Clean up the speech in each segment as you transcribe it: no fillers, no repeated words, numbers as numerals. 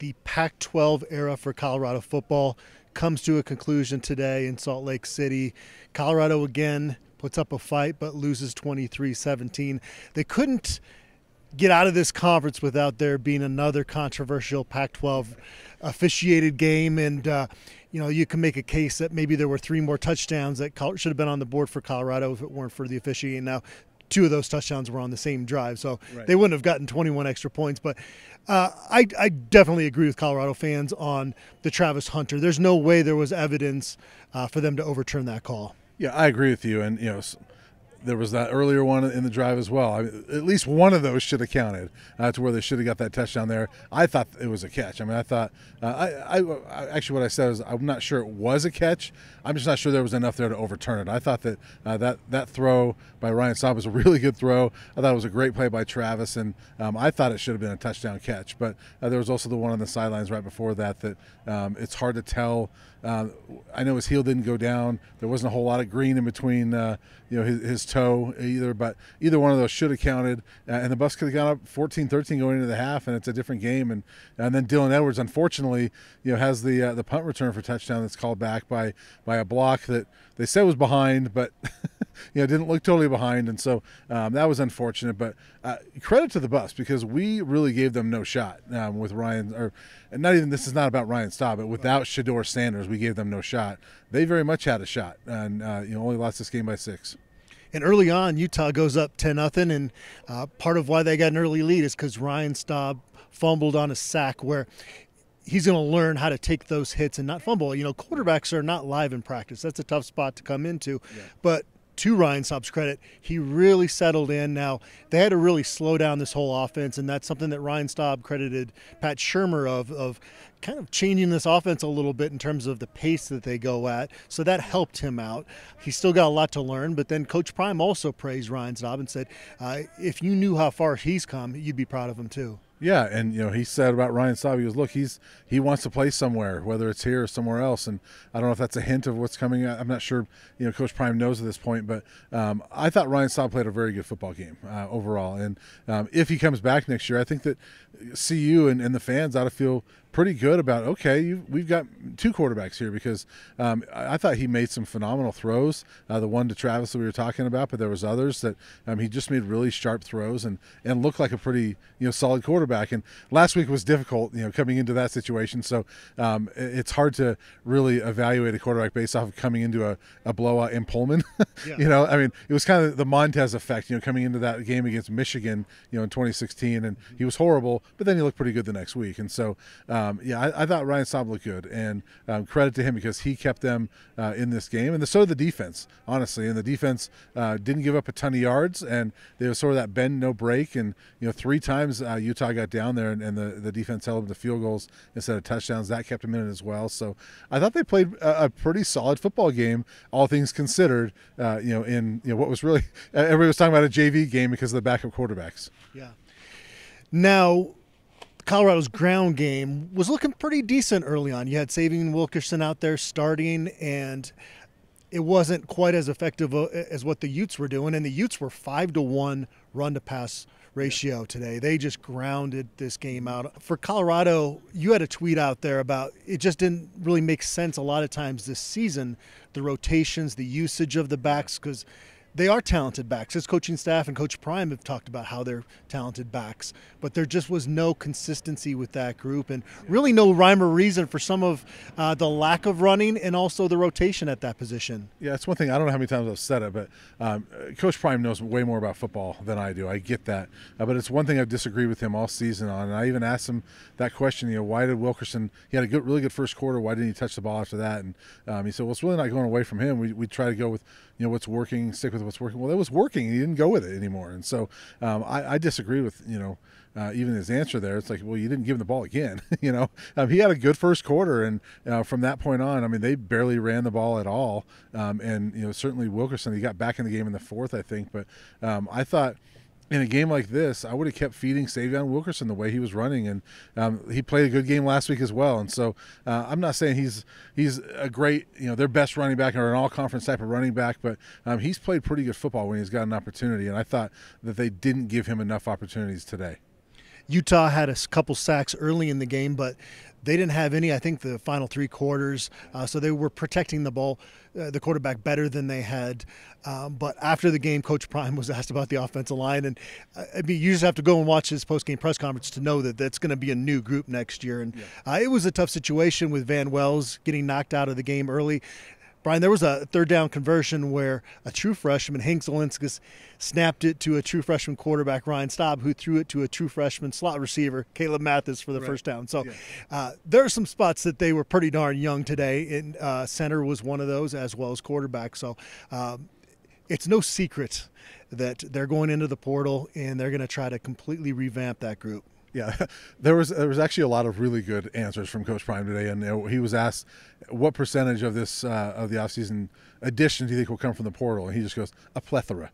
the Pac-12 era for Colorado football comes to a conclusion today in Salt Lake City. Colorado again puts up a fight but loses 23-17. They couldn't get out of this conference without there being another controversial Pac-12 officiated game, and you can make a case that maybe there were 3 more touchdowns that should have been on the board for Colorado if it weren't for the officiating. Now 2 of those touchdowns were on the same drive, so They wouldn't have gotten 21 extra points. But I definitely agree with Colorado fans on the Travis Hunter. There's no way there was evidence for them to overturn that call. Yeah, I agree with you. And, there was that earlier one in the drive as well. I mean, at least one of those should have counted to where they should have got that touchdown there. I thought it was a catch. I mean, I thought I actually what I said is I'm not sure it was a catch. I'm just not sure there was enough there to overturn it. I thought that that throw by Ryan Staub was a really good throw. I thought it was a great play by Travis, and I thought it should have been a touchdown catch. But there was also the one on the sidelines right before that it's hard to tell. I know his heel didn't go down. There wasn't a whole lot of green in between his toe either, but either one of those should have counted, and the Bucs could have gone up 14-13 going into the half, and it's a different game. And then Dylan Edwards, unfortunately, has the punt return for touchdown that's called back by a block that they said was behind, but didn't look totally behind, and so that was unfortunate. But credit to the Bucs, because we really gave them no shot with Ryan, or not even, this is not about Ryan Staub, but without Shedeur Sanders, we gave them no shot. They very much had a shot, and only lost this game by 6. And early on, Utah goes up 10-0, and part of why they got an early lead is because Ryan Staub fumbled on a sack where he's going to learn how to take those hits and not fumble. Quarterbacks are not live in practice. That's a tough spot to come into. Yeah. But to Ryan Staub's credit, he really settled in. Now, they had to really slow down this whole offense, and that's something that Ryan Staub credited Pat Shurmur of kind of changing this offense a little bit in terms of the pace that they go at. So that helped him out. He still got a lot to learn, but then Coach Prime also praised Ryan Staub and said, if you knew how far he's come, you'd be proud of him too. Yeah, and he said about Ryan Staub, he goes, look, he wants to play somewhere, whether it's here or somewhere else. And I don't know if that's a hint of what's coming. I'm not sure, Coach Prime knows at this point, but I thought Ryan Staub played a very good football game overall. And if he comes back next year, I think that CU and the fans ought to feel pretty good about, okay, we've got 2 quarterbacks here, because I thought he made some phenomenal throws. The one to Travis that we were talking about, but there was others that he just made really sharp throws and looked like a pretty solid quarterback. And last week was difficult, coming into that situation. So it's hard to really evaluate a quarterback based off of coming into a blowout in Pullman. Yeah. I mean, it was kind of the Montez effect, coming into that game against Michigan, in 2016, and he was horrible, but then he looked pretty good the next week. And so, I thought Ryan Staub looked good, and credit to him because he kept them in this game, and so did the defense, honestly. And the defense didn't give up a ton of yards, and they was sort of that bend, no break. And 3 times Utah got down there, and the defense held them to field goals instead of touchdowns. That kept them in it as well. So I thought they played a pretty solid football game, all things considered. In what was really everybody was talking about a JV game because of the backup quarterbacks. Yeah. Now, Colorado's ground game was looking pretty decent early on. You had Savion Wilkerson out there starting, and it wasn't quite as effective as what the Utes were doing. And the Utes were 5-1 run-to-pass ratio today. They just grounded this game out. For Colorado, you had a tweet out there about it just didn't really make sense a lot of times this season, the rotations, the usage of the backs, because they are talented backs. His coaching staff and Coach Prime have talked about how they're talented backs, but there just was no consistency with that group, and really no rhyme or reason for some of the lack of running and also the rotation at that position. Yeah, it's one thing. I don't know how many times I've said it, but Coach Prime knows way more about football than I do. I get that, but it's one thing I've disagreed with him all season on. And I even asked him that question. Why did Wilkerson? He had a really good first quarter. Why didn't he touch the ball after that? And he said, well, it's really not going away from him. We try to go with what's working, stick with what's working. Well, it was working, and he didn't go with it anymore. And so I disagree with even his answer there. It's like, well, you didn't give him the ball again. He had a good first quarter, and from that point on, I mean, they barely ran the ball at all. And certainly Wilkerson, he got back in the game in the 4th, I think. But I thought, in a game like this, I would have kept feeding Savion Wilkerson the way he was running, and he played a good game last week as well. And so I'm not saying he's a great, their best running back or an all-conference type of running back, but he's played pretty good football when he's got an opportunity, and I thought that they didn't give him enough opportunities today. Utah had a couple sacks early in the game, but they didn't have any, I think, the final 3 quarters. So they were protecting the ball, the quarterback, better than they had. But after the game, Coach Prime was asked about the offensive line. And I mean, you just have to go and watch his post-game press conference to know that that's going to be a new group next year. And it was a tough situation with Van Wells getting knocked out of the game early. Brian, there was a third down conversion where a true freshman, Hank Zelinskas, snapped it to a true freshman quarterback, Ryan Staub, who threw it to a true freshman slot receiver, Caleb Mathis, for the first down. So there are some spots that they were pretty darn young today, and center was one of those, as well as quarterback. So it's no secret that they're going into the portal, and they're going to try to completely revamp that group. Yeah, there was actually a lot of really good answers from Coach Prime today, and he was asked what percentage of this of the offseason addition do you think will come from the portal, and he just goes, a plethora.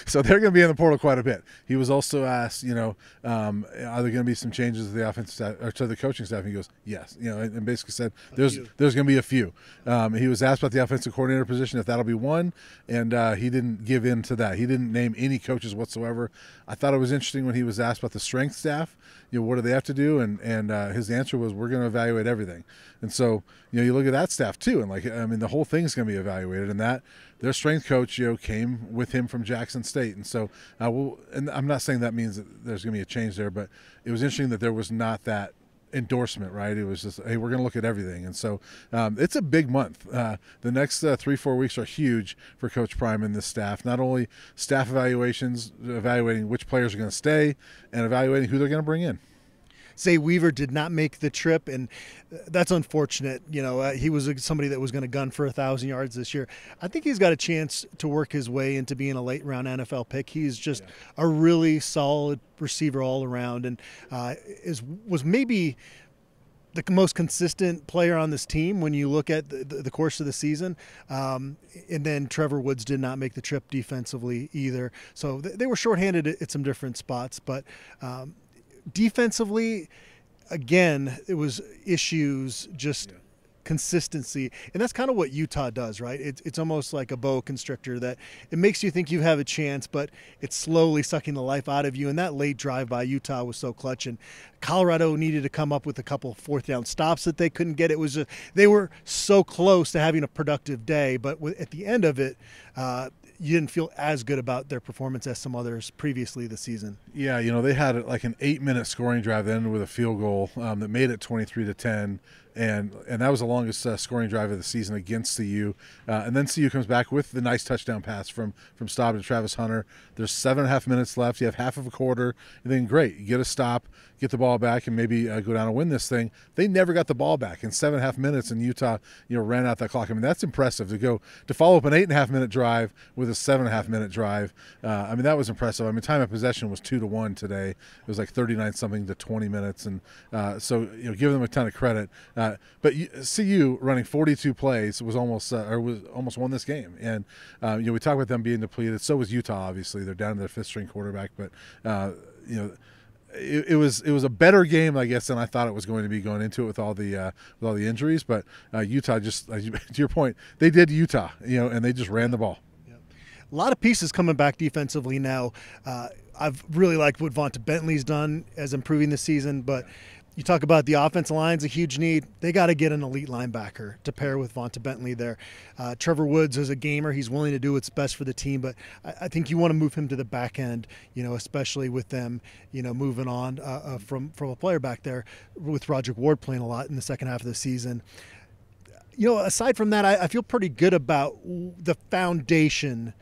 So they're going to be in the portal quite a bit. He was also asked, are there going to be some changes to the offensive staff or to the coaching staff? And he goes, yes, and basically said there's going to be a few. He was asked about the offensive coordinator position, if that'll be one, and he didn't give in to that. He didn't name any coaches whatsoever. I thought it was interesting when he was asked about the strength staff. What do they have to do? And his answer was, we're going to evaluate everything. And so, you look at that staff too, and the whole thing's going to be evaluated. And that their strength coach, came with him from Jackson State. And so, and I'm not saying that means that there's going to be a change there, but it was interesting that there was not that endorsement, right? It was just, hey, we're going to look at everything. And so it's a big month. The next 3-4 weeks are huge for Coach Prime and this staff. Not only staff evaluations, evaluating which players are going to stay, and evaluating who they're going to bring in. Zay Weaver did not make the trip, and that's unfortunate. He was somebody that was going to gun for 1,000 yards this year. I think he's got a chance to work his way into being a late-round NFL pick. He's just a really solid receiver all around, and was maybe the most consistent player on this team when you look at the course of the season. And then Trevor Woods did not make the trip defensively either. So they were shorthanded at some different spots, but defensively, again, it was issues, just consistency. And that's kind of what Utah does, right? It's almost like a boa constrictor that it makes you think you have a chance, but it's slowly sucking the life out of you. And that late drive by Utah was so clutch. And Colorado needed to come up with a couple fourth down stops that they couldn't get. It was they were so close to having a productive day, but at the end of it, you didn't feel as good about their performance as some others previously this season. Yeah, they had like an 8-minute scoring drive that ended with a field goal that made it 23-10, and that was the longest scoring drive of the season against CU. And then CU comes back with the nice touchdown pass from Staub to Travis Hunter. There's 7.5 minutes left. You have half of a quarter. And then great, you get a stop, get the ball back, and maybe go down and win this thing. They never got the ball back in 7.5 minutes, and Utah ran out that clock. I mean, that's impressive to follow up an 8.5-minute drive with a 7.5-minute drive. That was impressive. Time of possession was 2-1 today. It was like 39-something to 20 minutes, and so give them a ton of credit. But CU running 42 plays was almost won this game. And we talk about them being depleted. So was Utah. Obviously, they're down to their 5th-string quarterback. But it was a better game, I guess, than I thought it was going to be going into it with all the injuries. But Utah, just to your point, they did Utah, and they just ran the ball. A lot of pieces coming back defensively now. I've really liked what Vonta Bentley's done as improving this season, but you talk about the offensive line's a huge need. They got to get an elite linebacker to pair with Vonta Bentley there. Trevor Woods is a gamer. He's willing to do what's best for the team, but I think you want to move him to the back end, especially with them, moving on from a player back there with Roderick Ward playing a lot in the second half of the season. Aside from that, I feel pretty good about the foundation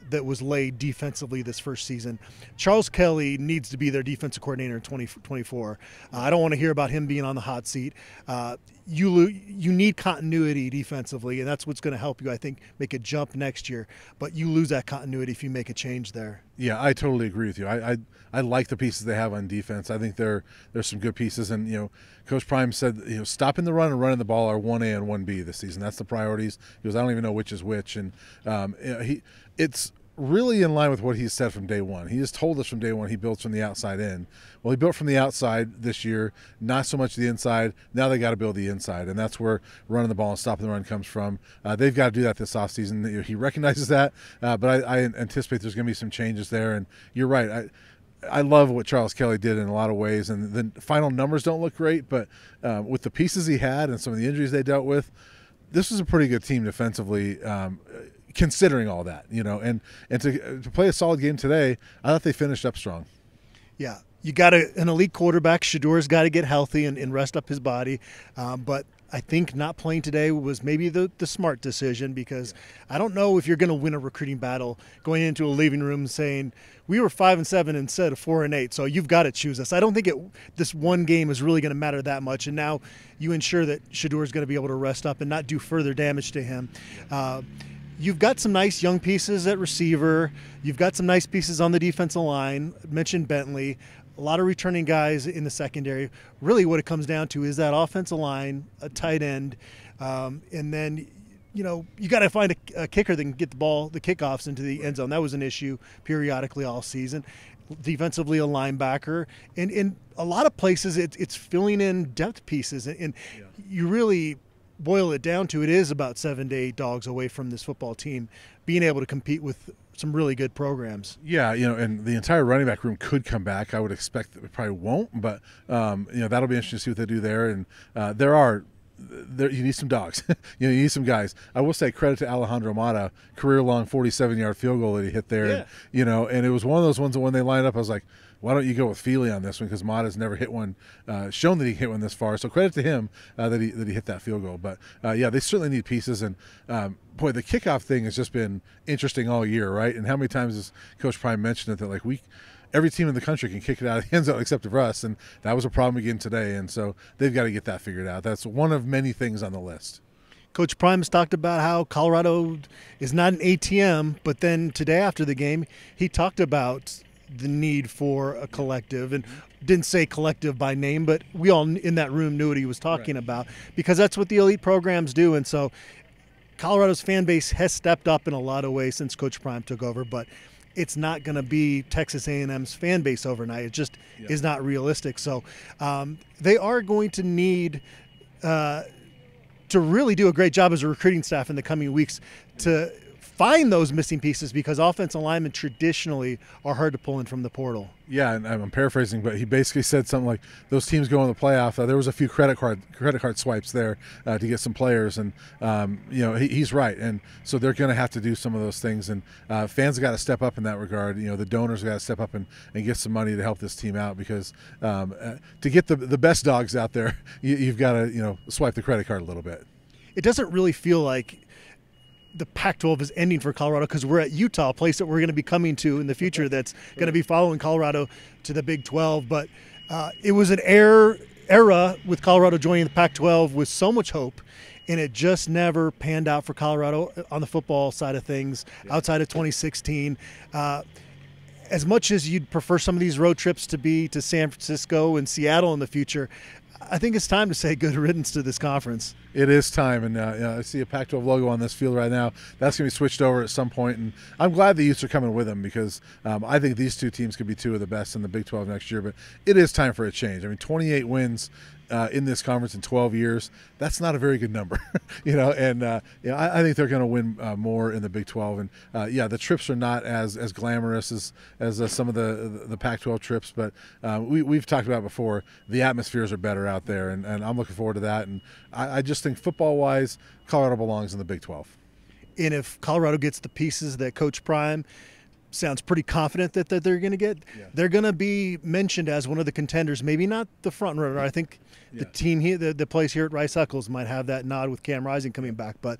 that was laid defensively this first season. Charles Kelly needs to be their defensive coordinator in 2024. I don't want to hear about him being on the hot seat. You need continuity defensively, and that's what's going to help you, I think, make a jump next year. But you lose that continuity if you make a change there. Yeah, I totally agree with you. I like the pieces they have on defense. I think there's some good pieces, and Coach Prime said stopping the run and running the ball are 1A and 1B this season. That's the priorities. He goes, I don't even know which is which, and it's really in line with what he's said from day one. He has told us from day one he builds from the outside in. Well, he built from the outside this year, not so much the inside. Now they got to build the inside, and that's where running the ball and stopping the run comes from. They've got to do that this offseason. He recognizes that, but I anticipate there's going to be some changes there. And you're right. I love what Charles Kelly did in a lot of ways, and the final numbers don't look great, but with the pieces he had and some of the injuries they dealt with, this was a pretty good team defensively, considering all that, and to play a solid game today, I thought they finished up strong. Yeah, you got an elite quarterback. Shador's got to get healthy and rest up his body, but I think not playing today was maybe the smart decision, because I don't know if you're going to win a recruiting battle going into a living room saying we were 5-7 instead of 4-8, so you've got to choose us. I don't think this one game is really going to matter that much, and now you ensure that Shador is going to be able to rest up and not do further damage to him. You've got some nice young pieces at receiver. You've got some nice pieces on the defensive line. I mentioned Bentley. A lot of returning guys in the secondary. Really what it comes down to is that offensive line, a tight end, and then, you got to find a kicker that can get the kickoffs into the end zone. That was an issue periodically all season. Defensively, a linebacker. And in a lot of places, it's filling in depth pieces. And you really boil it down to, it is about 7 to 8 dogs away from this football team being able to compete with some really good programs. Yeah, and the entire running back room could come back. I would expect that it probably won't, but that'll be interesting to see what they do there. And you need some dogs. You need some guys. I will say credit to Alejandro Mata, career-long 47-yard field goal that he hit there. Yeah. And it was one of those ones that when they lined up, I was like, why don't you go with Feely on this one? Because Mata's never hit one, shown that he hit one this far. So credit to him that he hit that field goal. But they certainly need pieces. And boy, the kickoff thing has just been interesting all year, right? And how many times has Coach Prime mentioned it, that every team in the country can kick it out of the end zone except for us, and that was a problem again today. And so they've got to get that figured out. That's one of many things on the list. Coach Prime's talked about how Colorado is not an ATM, but then today after the game, he talked about the need for a collective, and didn't say collective by name, but we all in that room knew what he was talking about, because that's what the elite programs do. And so Colorado's fan base has stepped up in a lot of ways since Coach Prime took over, but it's not going to be Texas A&M's fan base overnight. It just is not realistic. So they are going to need to really do a great job as a recruiting staff in the coming weeks to find those missing pieces, because offensive linemen traditionally are hard to pull in from the portal. Yeah, and I'm paraphrasing, but he basically said something like those teams go in the playoff. There was a few credit card swipes there to get some players, and he's right. And so they're going to have to do some of those things, and fans have got to step up in that regard. The donors have got to step up and get some money to help this team out, because to get the best dogs out there, you've got to swipe the credit card a little bit. It doesn't really feel like the Pac-12 is ending for Colorado, because we're at Utah, a place that we're going to be coming to in the future that's going to be following Colorado to the Big 12. But it was an era with Colorado joining the Pac-12 with so much hope, and it just never panned out for Colorado on the football side of things outside of 2016. As much as you'd prefer some of these road trips to be to San Francisco and Seattle in the future, I think it's time to say good riddance to this conference. It is time, and I see a Pac-12 logo on this field right now. That's going to be switched over at some point, and I'm glad the Utes are coming with them, because I think these two teams could be two of the best in the Big 12 next year. But it is time for a change. 28 wins in this conference in 12 years, that's not a very good number. I think they're going to win more in the Big 12. And the trips are not as glamorous as some of the Pac-12 trips, but we've talked about before, the atmospheres are better out there, and I'm looking forward to that. And I just think football-wise, Colorado belongs in the Big 12. And if Colorado gets the pieces that Coach Prime sounds pretty confident that they're going to get, they're going to be mentioned as one of the contenders, maybe not the front runner. I think the team here, the place here at Rice-Eccles might have that nod with Cam Rising coming back. But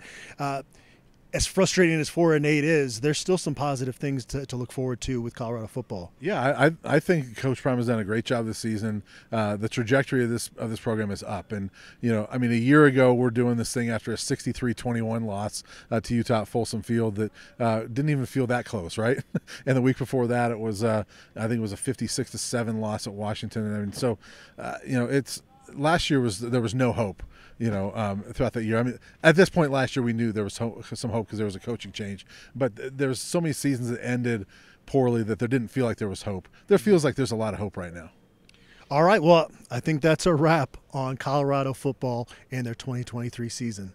as frustrating as 4-8 is, there's still some positive things to look forward to with Colorado football. Yeah, I think Coach Prime has done a great job this season. The trajectory of this program is up, and a year ago we're doing this thing after a 63-21 loss to Utah at Folsom Field that didn't even feel that close, right? And the week before that it was I think it was a 56-7 loss at Washington, and so it's last year there was no hope. Throughout that year. At this point last year, we knew there was some hope because there was a coaching change. But there's so many seasons that ended poorly that there didn't feel like there was hope. There feels like there's a lot of hope right now. All right, well, I think that's a wrap on Colorado football and their 2023 season.